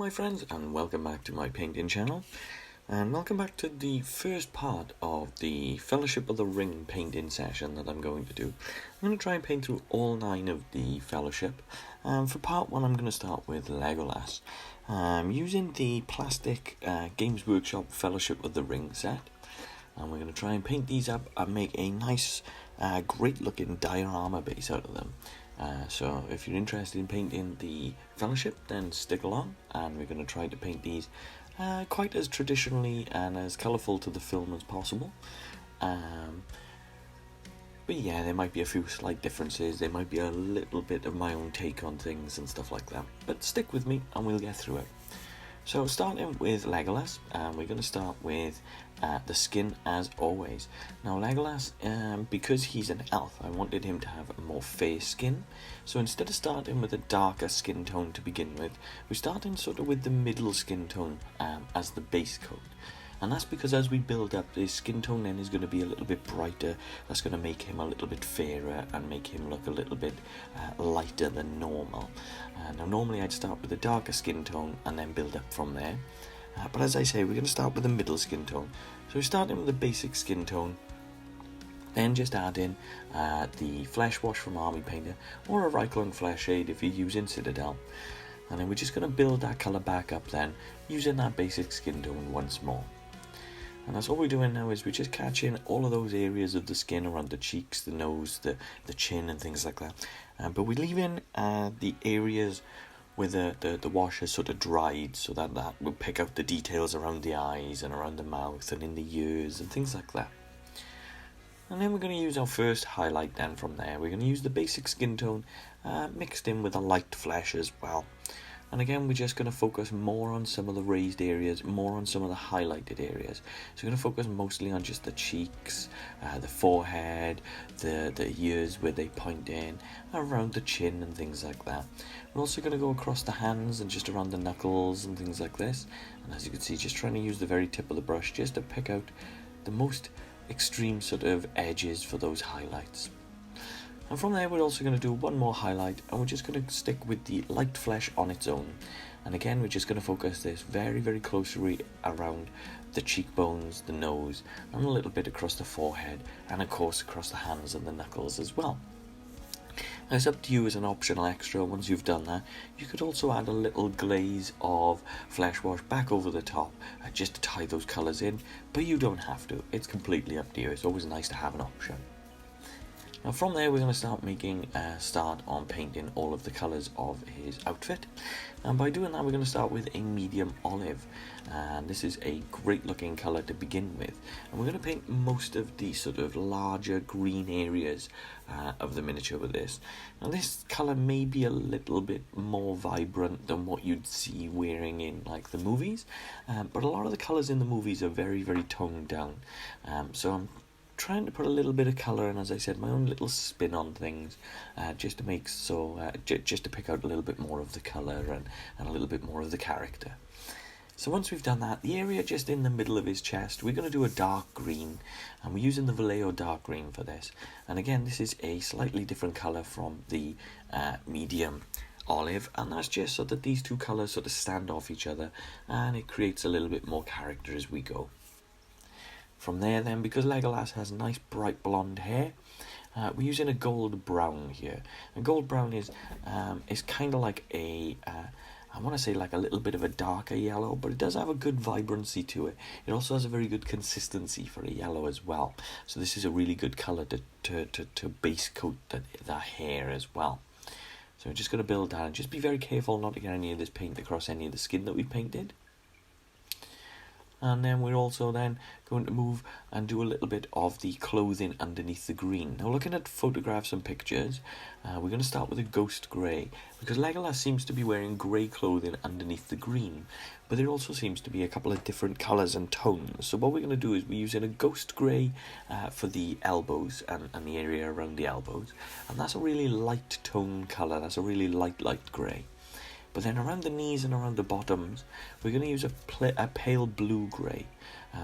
my friends, and welcome back to my painting channel, and welcome back to the first part of the Fellowship of the Ring painting session that I'm going to do. I'm going to try and paint through all 9 of the Fellowship. For part 1 I'm going to start with Legolas. Using the plastic Games Workshop Fellowship of the Ring set, and we're going to try and paint these up and make a nice great looking diorama base out of them. So if you're interested in painting the Fellowship, then stick along, and we're going to try to paint these quite as traditionally and as colourful to the film as possible. But yeah, there might be a few slight differences, there might be a little bit of my own take on things and stuff like that, but stick with me and we'll get through it. So starting with Legolas, we're going to start with the skin as always. Now Legolas, because he's an elf, I wanted him to have a more fair skin. So instead of starting with a darker skin tone to begin with, we're starting sort of with the middle skin tone as the base coat. And that's because as we build up, his skin tone then is going to be a little bit brighter. That's going to make him a little bit fairer and make him look a little bit lighter than normal. Now normally I'd start with a darker skin tone and then build up from there. But as I say, we're going to start with the middle skin tone. So we're starting with the basic skin tone, then just add in the Flesh Wash from Army Painter, or a Ryclone Flesh Shade if you're using Citadel. And then we're just going to build that colour back up then, using that basic skin tone once more. And that's all we're doing now, is we're just catching all of those areas of the skin around the cheeks, the nose, the chin and things like that. But we're leaving the areas where the wash has sort of dried, so that will pick out the details around the eyes and around the mouth and in the ears and things like that. And then we're going to use our first highlight then from there. We're going to use the basic skin tone mixed in with a light flesh as well. And again, we're just going to focus more on some of the raised areas, more on some of the highlighted areas. So we're going to focus mostly on just the cheeks, the forehead, the ears where they point in, around the chin and things like that. We're also going to go across the hands and just around the knuckles and things like this. And as you can see, just trying to use the very tip of the brush just to pick out the most extreme sort of edges for those highlights. And from there we're also going to do one more highlight, and we're just going to stick with the light flesh on its own. And again, we're just going to focus this very, very closely around the cheekbones, the nose, and a little bit across the forehead, and of course across the hands and the knuckles as well. Now, it's up to you as an optional extra. Once you've done that, you could also add a little glaze of Flesh Wash back over the top just to tie those colours in, but you don't have to. It's completely up to you. It's always nice to have an option. Now from there we're going to start making a start on painting all of the colours of his outfit, and by doing that we're going to start with a medium olive, and this is a great looking colour to begin with, and we're going to paint most of the sort of larger green areas of the miniature with this. Now this colour may be a little bit more vibrant than what you'd see wearing in like the movies, but a lot of the colours in the movies are very, very toned down, so I'm trying to put a little bit of colour and, as I said, my own little spin on things, just to make just to pick out a little bit more of the colour and a little bit more of the character. So once we've done that, the area just in the middle of his chest, we're going to do a dark green, and we're using the Vallejo dark green for this. And again, this is a slightly different colour from the medium olive, and that's just so that these two colours sort of stand off each other, and it creates a little bit more character as we go. From there then, because Legolas has nice bright blonde hair, we're using a gold brown here. And gold brown is kind of like a, I want to say like a little bit of a darker yellow, but it does have a good vibrancy to it. It also has a very good consistency for a yellow as well. So this is a really good colour to base coat the hair as well. So we're just going to build that, and just be very careful not to get any of this paint across any of the skin that we painted. And then we're also then going to move and do a little bit of the clothing underneath the green. Now looking at photographs and pictures, we're going to start with a ghost grey, because Legolas seems to be wearing grey clothing underneath the green, but there also seems to be a couple of different colours and tones. So what we're going to do is we're using a ghost grey for the elbows and the area around the elbows, and that's a really light tone colour. That's a really light grey. But then around the knees and around the bottoms, we're going to use a pale blue grey.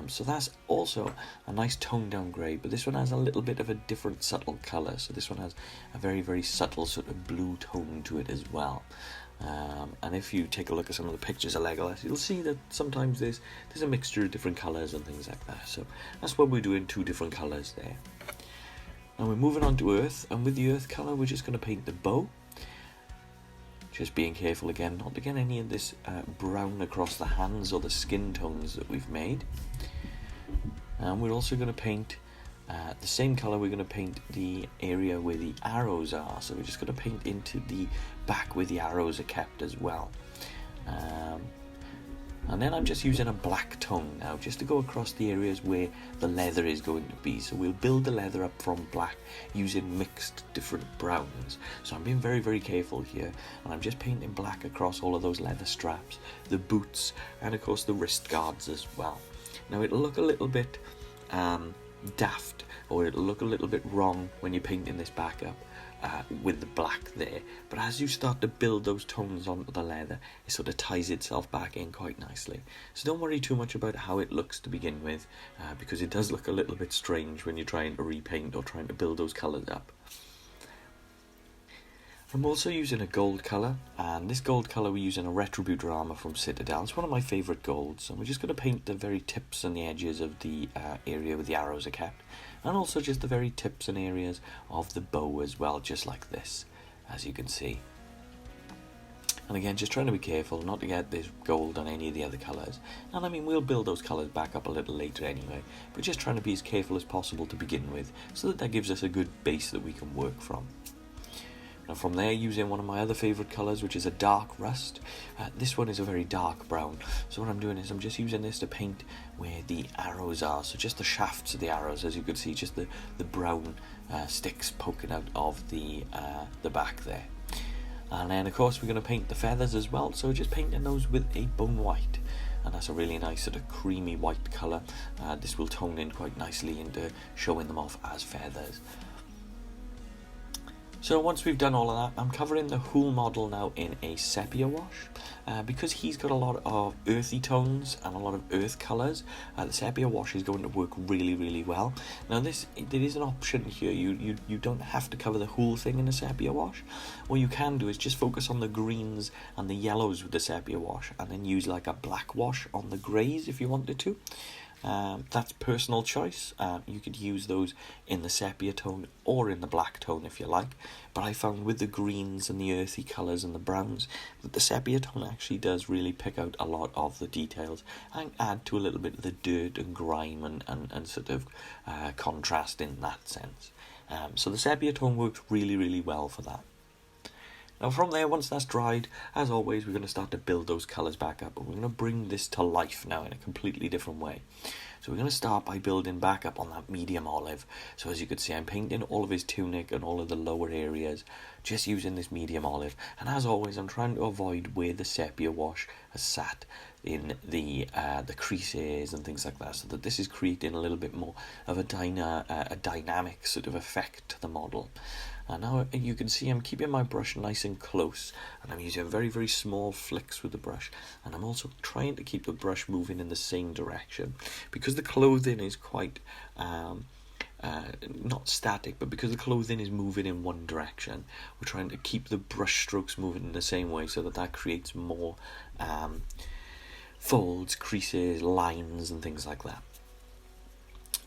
So that's also a nice toned down grey, but this one has a little bit of a different subtle colour. So this one has a very, very subtle sort of blue tone to it as well. And if you take a look at some of the pictures of Legolas, you'll see that sometimes there's a mixture of different colours and things like that. So that's what we're doing, 2 different colours there. Now we're moving on to earth, and with the earth colour we're just going to paint the bow. Just being careful again not to get any of this brown across the hands or the skin tones that we've made. And we're also going to paint the same colour. We're going to paint the area where the arrows are, so we're just going to paint into the back where the arrows are kept as well. And then I'm just using a black tone now just to go across the areas where the leather is going to be. So we'll build the leather up from black using mixed different browns. So I'm being very, very careful here, and I'm just painting black across all of those leather straps, the boots, and of course the wrist guards as well. Now it'll look a little bit daft, or it'll look a little bit wrong when you're painting this back up with the black there, but as you start to build those tones onto the leather, it sort of ties itself back in quite nicely. So don't worry too much about how it looks to begin with, because it does look a little bit strange when you're trying to repaint or trying to build those colours up. I'm also using a gold colour, and this gold colour we're using a Retributor armour from Citadel. It's one of my favourite golds, and we're just going to paint the very tips and the edges of the area where the arrows are kept, and also just the very tips and areas of the bow as well, just like this, as you can see. And again, just trying to be careful not to get this gold on any of the other colours. And I mean, we'll build those colours back up a little later anyway, but just trying to be as careful as possible to begin with, so that gives us a good base that we can work from. Now from there, using one of my other favourite colours, which is a dark rust. This one is a very dark brown, so what I'm doing is I'm just using this to paint where the arrows are, so just the shafts of the arrows, as you can see, just the brown sticks poking out of the back there. And then of course we're going to paint the feathers as well, so just painting those with a bone white, and that's a really nice sort of creamy white colour. This will tone in quite nicely into showing them off as feathers. So once we've done all of that, I'm covering the whole model now in a sepia wash. Because he's got a lot of earthy tones and a lot of earth colours, the sepia wash is going to work really, really well. Now there is an option here. You don't have to cover the whole thing in a sepia wash. What you can do is just focus on the greens and the yellows with the sepia wash, and then use like a black wash on the greys if you wanted to. That's personal choice. You could use those in the sepia tone or in the black tone if you like, but I found with the greens and the earthy colours and the browns that the sepia tone actually does really pick out a lot of the details and add to a little bit of the dirt and grime and sort of contrast in that sense. So the sepia tone works really, really well for that. Now from there, once that's dried, as always, we're going to start to build those colours back up, and we're going to bring this to life now in a completely different way. So we're going to start by building back up on that medium olive. So as you can see, I'm painting all of his tunic and all of the lower areas, just using this medium olive. And as always, I'm trying to avoid where the sepia wash has sat in the creases and things like that, so that this is creating a little bit more of a dynamic sort of effect to the model. And now you can see I'm keeping my brush nice and close, and I'm using very, very small flicks with the brush, and I'm also trying to keep the brush moving in the same direction, because the clothing is quite not static, but because the clothing is moving in one direction, we're trying to keep the brush strokes moving in the same way, so that creates more folds, creases, lines and things like that.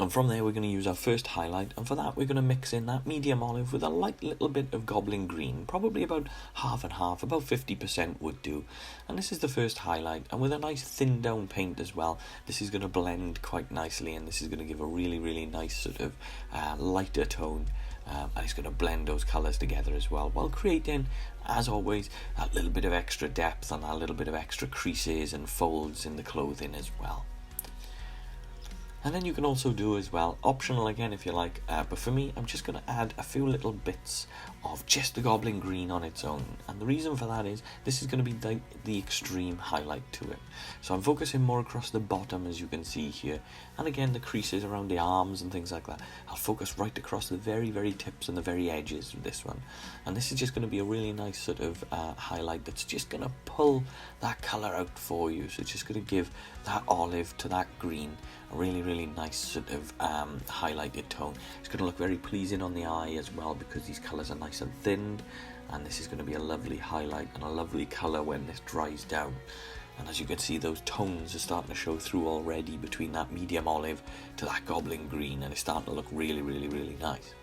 And from there we're going to use our first highlight, and for that we're going to mix in that medium olive with a light little bit of goblin green, probably about half and half, about 50% would do. And this is the first highlight, and with a nice thin down paint as well, this is going to blend quite nicely, and this is going to give a really, really nice sort of lighter tone, and it's going to blend those colours together as well, while creating, as always, that little bit of extra depth and that little bit of extra creases and folds in the clothing as well. And then you can also do as well, optional again if you like, but for me I'm just going to add a few little bits of just the goblin green on its own, and the reason for that is this is going to be the extreme highlight to it. So I'm focusing more across the bottom, as you can see here, and again the creases around the arms and things like that. I'll focus right across the very, very tips and the very edges of this one, and this is just going to be a really nice sort of highlight that's just going to pull that colour out for you. So it's just going to give that olive to that green a really nice sort of highlighted tone. It's going to look very pleasing on the eye as well, because these colours are nice and thinned, and this is going to be a lovely highlight and a lovely colour when this dries down. And as you can see, those tones are starting to show through already between that medium olive to that goblin green, and it's starting to look really nice.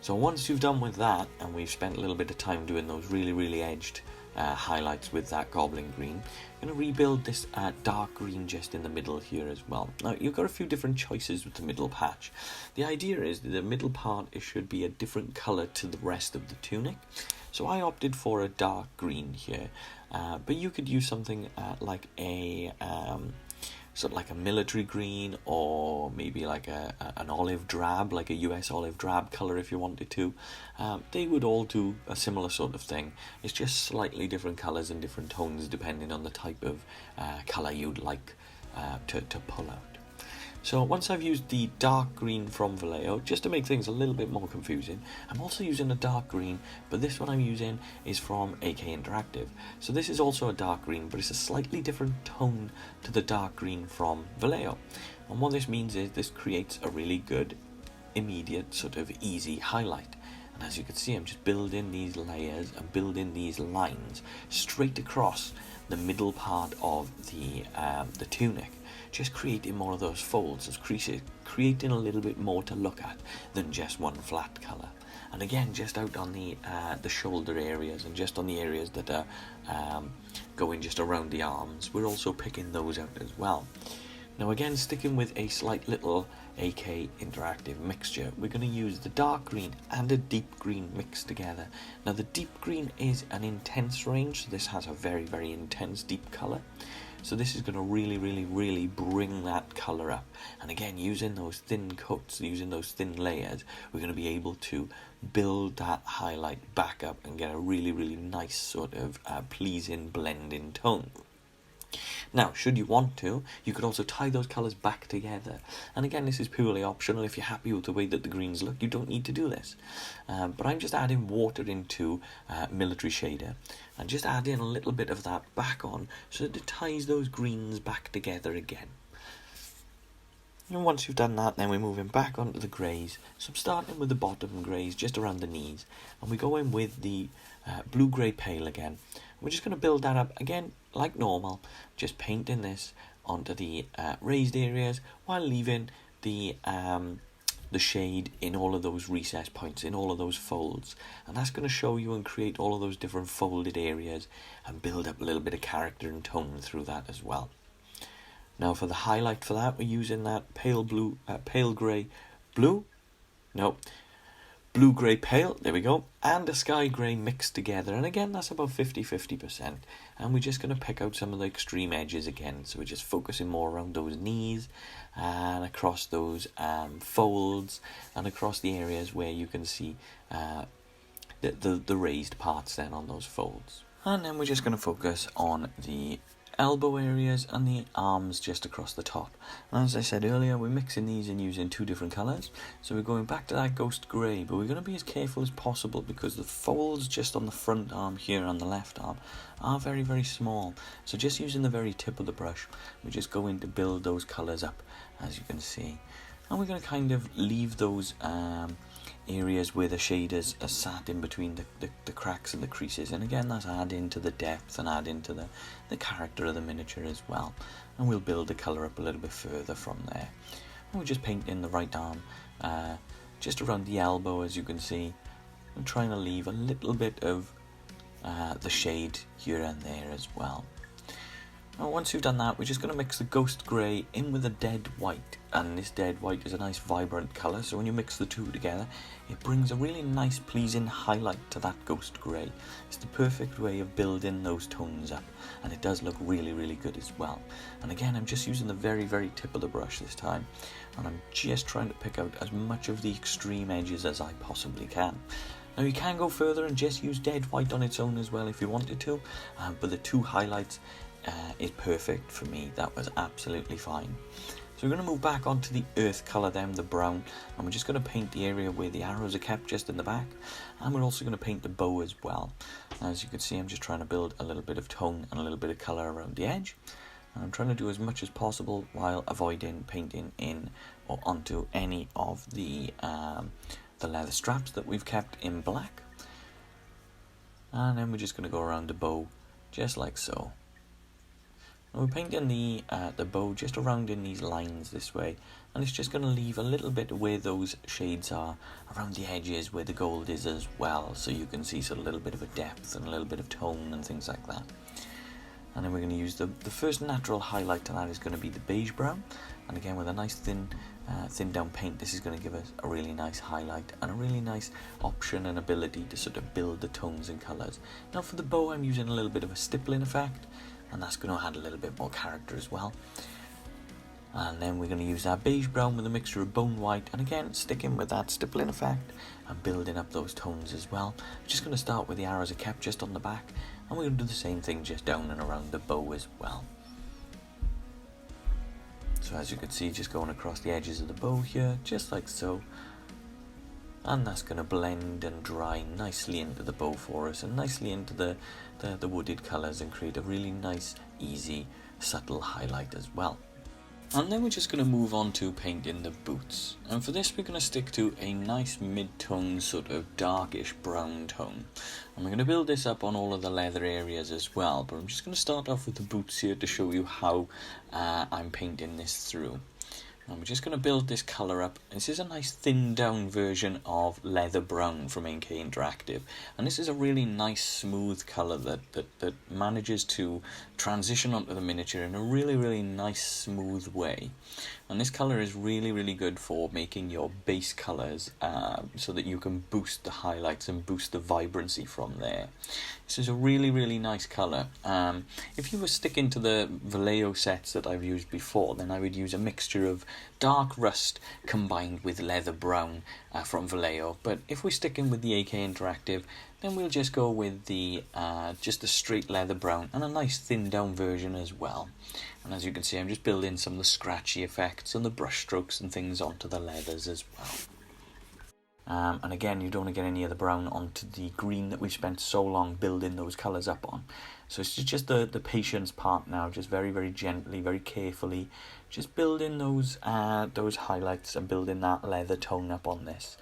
So once you've done with that, and we've spent a little bit of time doing those really edged highlights with that goblin green, I'm going to rebuild this dark green just in the middle here as well. Now, you've got a few different choices with the middle patch. The idea is that the middle part should be a different colour to the rest of the tunic. So I opted for a dark green here, but you could use something like a sort of like a military green, or maybe like an olive drab, like a US olive drab colour if you wanted to. They would all do a similar sort of thing. It's just slightly different colours and different tones depending on the type of colour you'd like to pull out. So once I've used the dark green from Vallejo, just to make things a little bit more confusing, I'm also using a dark green, but this one I'm using is from AK Interactive. So this is also a dark green, but it's a slightly different tone to the dark green from Vallejo. And what this means is this creates a really good, immediate, sort of easy highlight. And as you can see, I'm just building these layers and building these lines straight across the middle part of the tunic, just creating more of those folds, those creases, creating a little bit more to look at than just one flat colour. And again, just out on the shoulder areas and just on the areas that are going just around the arms, we're also picking those out as well. Now again, sticking with a slight little AK Interactive mixture, we're going to use the dark green and a deep green mixed together. Now the deep green is an intense range, so this has a very intense deep colour. So this is going to really bring that colour up. And again, using those thin coats, using those thin layers, we're going to be able to build that highlight back up and get a really nice sort of pleasing blending tone. Now, should you want to, you could also tie those colours back together. And again, this is purely optional. If you're happy with the way that the greens look, you don't need to do this. But I'm just adding water into Military Shader and just adding a little bit of that back on so that it ties those greens back together again. And once you've done that, then we're moving back onto the greys. So I'm starting with the bottom greys just around the knees, and we go in with the blue-grey pale again. We're just going to build that up again like normal, just painting this onto the raised areas while leaving the shade in all of those recess points, in all of those folds. And that's going to show you and create all of those different folded areas and build up a little bit of character and tone through that as well. Now for the highlight for that, we're using that blue-grey pale, there we go, and a sky grey mixed together. And again, that's about 50%. And we're just going to pick out some of the extreme edges again. So we're just focusing more around those knees and across those folds and across the areas where you can see the raised parts then on those folds. And then we're just going to focus on the elbow areas and the arms just across the top. And as I said earlier, we're mixing these and using two different colours. So we're going back to that ghost grey, but we're going to be as careful as possible because the folds just on the front arm here and the left arm are very small. So just using the very tip of the brush, we're just going to build those colours up, as you can see. And we're going to kind of leave those areas where the shaders are sat in between the cracks and the creases, and again that's adding to the depth and adding to the character of the miniature as well. And we'll build the colour up a little bit further from there. And we're just painting the right arm just around the elbow, as you can see. I'm trying to leave a little bit of the shade here and there as well. Now once you've done that, we're just going to mix the ghost grey in with a dead white, and this dead white is a nice vibrant colour, so when you mix the two together it brings a really nice pleasing highlight to that ghost grey. It's the perfect way of building those tones up, and it does look really good as well. And again, I'm just using the very tip of the brush this time, and I'm just trying to pick out as much of the extreme edges as I possibly can. Now you can go further and just use dead white on its own as well if you wanted to, but the two highlights is perfect for me. That was absolutely fine. So we're going to move back onto the earth colour then, the brown, and we're just going to paint the area where the arrows are kept just in the back, and we're also going to paint the bow as well. As you can see, I'm just trying to build a little bit of tone and a little bit of colour around the edge. And I'm trying to do as much as possible while avoiding painting in or onto any of the leather straps that we've kept in black. And then we're just going to go around the bow just like so. And we're painting the bow just around in these lines this way, and it's just going to leave a little bit where those shades are around the edges where the gold is as well, so you can see sort of a little bit of a depth and a little bit of tone and things like that. And then we're going to use the first natural highlight to that is going to be the beige brown, and again with a nice thin down paint, this is going to give us a really nice highlight and a really nice option and ability to sort of build the tones and colours. Now for the bow I'm using a little bit of a stippling effect, and that's going to add a little bit more character as well. And then we're going to use that beige brown with a mixture of bone white, and again sticking with that stippling effect and building up those tones as well. I'm just going to start with the arrows I kept just on the back, and we're going to do the same thing just down and around the bow as well. So as you can see, just going across the edges of the bow here, just like so. And that's going to blend and dry nicely into the bow for us, and nicely into the wooded colours, and create a really nice, easy, subtle highlight as well. And then we're just going to move on to painting the boots. And for this we're going to stick to a nice mid-tone, sort of darkish brown tone. And we're going to build this up on all of the leather areas as well, but I'm just going to start off with the boots here to show you how I'm painting this through. And we're just going to build this colour up. This is a nice thinned down version of Leather Brown from NK Interactive, and this is a really nice smooth colour that manages to transition onto the miniature in a really nice smooth way. And this colour is really good for making your base colours so that you can boost the highlights and boost the vibrancy from there. This is a really nice colour. If you were sticking to the Vallejo sets that I've used before, then I would use a mixture of dark rust combined with leather brown from Vallejo. But if we're sticking with the AK Interactive, then we'll just go with the just the straight leather brown and a nice thin down version as well. And as you can see, I'm just building some of the scratchy effects and the brush strokes and things onto the leathers as well. And again, you don't want to get any of the brown onto the green that we've spent so long building those colours up on. So it's just the patience part now, just very gently, very carefully, just building those highlights and building that leather tone up on this.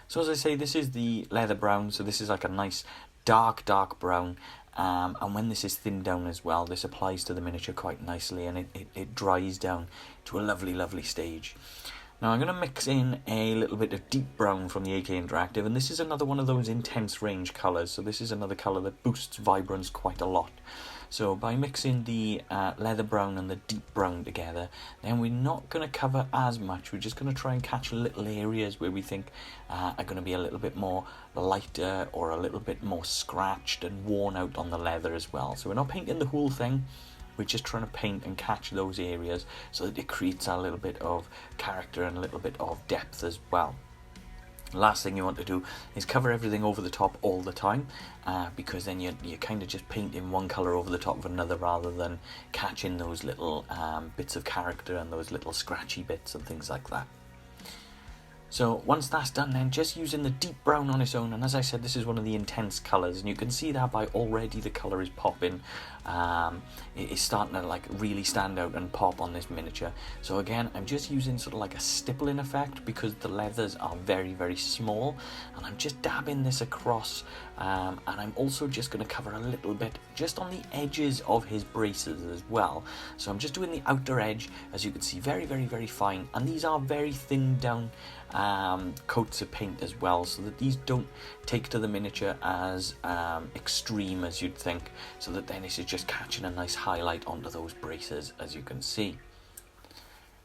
So as I say, this is the leather brown, so this is like a nice dark brown. And when this is thinned down as well, this applies to the miniature quite nicely, and it dries down to a lovely stage. Now I'm going to mix in a little bit of deep brown from the AK Interactive, and this is another one of those intense range colours, so this is another colour that boosts vibrance quite a lot. So by mixing the leather brown and the deep brown together, then we're not going to cover as much, we're just going to try and catch little areas where we think are going to be a little bit more lighter or a little bit more scratched and worn out on the leather as well. So we're not painting the whole thing, we're just trying to paint and catch those areas so that it creates a little bit of character and a little bit of depth as well. Last thing you want to do is cover everything over the top all the time, because then you're kind of just painting one colour over the top of another rather than catching those little bits of character and those little scratchy bits and things like that. So once that's done, then just using the deep brown on its own, and as I said, this is one of the intense colours, and you can see that by already the colour is popping. It is starting to like really stand out and pop on this miniature. So again, I'm just using sort of like a stippling effect because the leathers are very small, and I'm just dabbing this across, and I'm also just going to cover a little bit just on the edges of his braces as well. So I'm just doing the outer edge, as you can see, very fine, and these are very thin down coats of paint as well, so that these don't take to the miniature as extreme as you'd think, so that then this is just catching a nice highlight onto those braces, as you can see.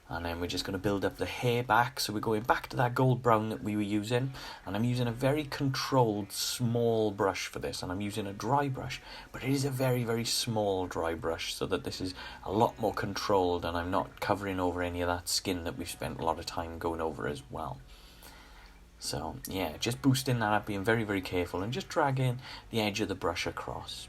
And then we're just going to build up the hair back, so we're going back to that gold brown that we were using, and I'm using a very controlled small brush for this, and I'm using a dry brush, but it is a very small dry brush, so that this is a lot more controlled and I'm not covering over any of that skin that we've spent a lot of time going over as well. So yeah, just boosting that up, being very careful, and just dragging the edge of the brush across.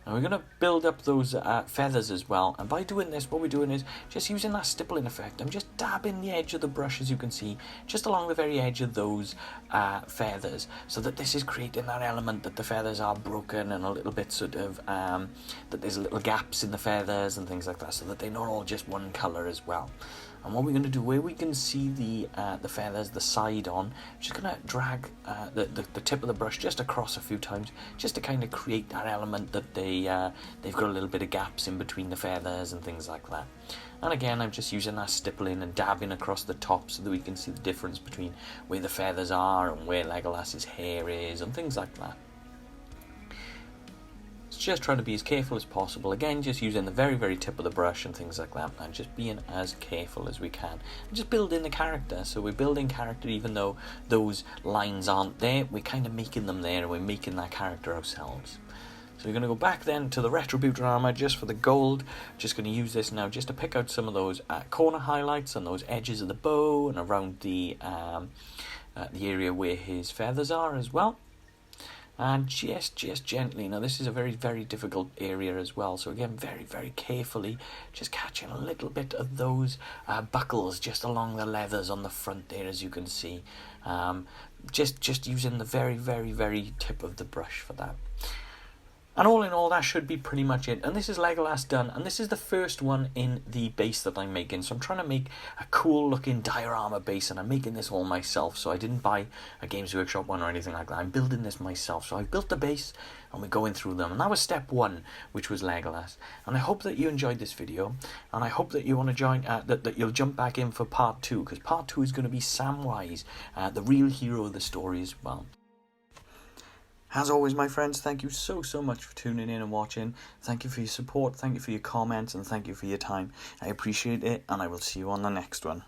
And we're going to build up those feathers as well. And by doing this, what we're doing is just using that stippling effect. I'm just dabbing the edge of the brush, as you can see, just along the very edge of those feathers, so that this is creating that element that the feathers are broken and a little bit sort of, that there's little gaps in the feathers and things like that, so that they're not all just one colour as well. And what we're going to do, where we can see the feathers, the side on, just going to drag the tip of the brush just across a few times, just to kind of create that element that they've got a little bit of gaps in between the feathers and things like that. And again, I'm just using that stippling and dabbing across the top so that we can see the difference between where the feathers are and where Legolas's hair is and things like that. Just trying to be as careful as possible, again just using the very, very tip of the brush and things like that, and just being as careful as we can, and just building the character. So we're building character even though those lines aren't there, we're kind of making them there, and we're making that character ourselves. So we're going to go back then to the Retributor armor just for the gold. Just going to use this now just to pick out some of those corner highlights and those edges of the bow and around the area where his feathers are as well. And just gently, now this is a very, very difficult area as well, so again, very, very carefully, just catching a little bit of those buckles just along the leathers on the front there, as you can see. Just using the very, very, very tip of the brush for that. And all in all, that should be pretty much it. And this is Legolas done. And this is the first one in the base that I'm making. So I'm trying to make a cool looking diorama base. And I'm making this all myself. So I didn't buy a Games Workshop one or anything like that. I'm building this myself. So I built the base and we're going through them. And that was step one, which was Legolas. And I hope that you enjoyed this video. And I hope that you want to join, that you'll jump back in for part two. Because part two is going to be Samwise, the real hero of the story as well. As always, my friends, thank you so much for tuning in and watching. Thank you for your support, thank you for your comments, and thank you for your time. I appreciate it, and I will see you on the next one.